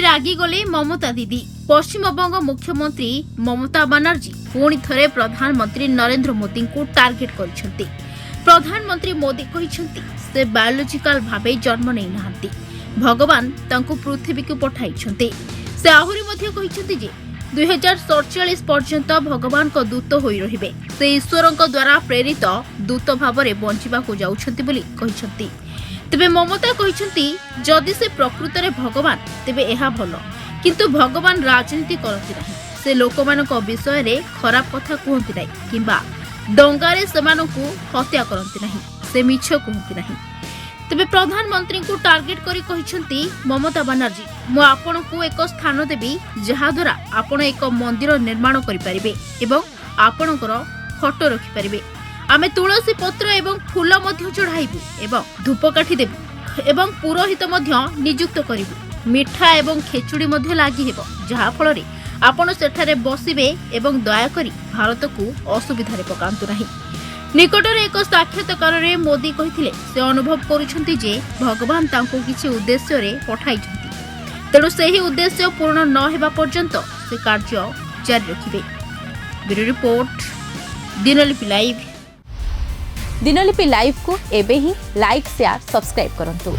रागी गले ममता दीदी। पश्चिमबंग मुख्यमंत्री ममता बनर्जी पुणी थरे प्रधानमंत्री नरेंद्र मोदी को टार्गेट करिसेंती। प्रधानमंत्री मोदी कहिसेंती से बायोलॉजिकल भावे जन्म नै नाहंती, भगवान तांको पृथ्वी को पठाइछंती। से आहुरी मध्ये कहिसेंती जे 2047 पर्यंत भगवान को दूत होई रहिबे। से ईश्वर द्वारा प्रेरित दूत भाव में बंचिबा को जाउछंती बोली कहिसेंती। तेबे ममता कहिसेंती जदि से प्रकृत रे भगवान तेबे एहा भलो, किंतु भगवान राजनीति करती नहीं। से लोकमानक विषय रे खराब कथा कहती नहीं किंबा डंगारे सेमानकु हत्या करती नहीं, से मिछ कहती नहीं। तेबे प्रधानमंत्री को टार्गेट करी कहिसेंती ममता बनर्जी, मु आपन को एक स्थान देबी जहा द्वारा आपण एक मंदिर निर्माण करि परिबे एवं आपणकर फोटो रखि परिबे। आमे तुलसी पत्र एवं फूल मध्य चढ़ाइबु एवं धूपकाठी देबु एवं पुरोहित मध्य नियुक्त करिबु। मिठा एवं खेचुड़ी मध्य लागि हेबो, जहा फल रे आपण सेठारे बसिबे एवं दया करी भारत को असुविधा रे पकांतु नाही। निकटरे एक साक्षात्कार रे मोदी कहिथिले से अनुभव करूछंती जे भगवान तांको किछि उद्देश्य रे पठाइछंती, तेणु सेही उद्देश्य पूर्ण न हेबा पर्यंत से कार्य जारी रखिबे। Bureau report, Dinalipi live. Dinalipi live को एबे ही लाइक शेयर सब्सक्राइब करंतु।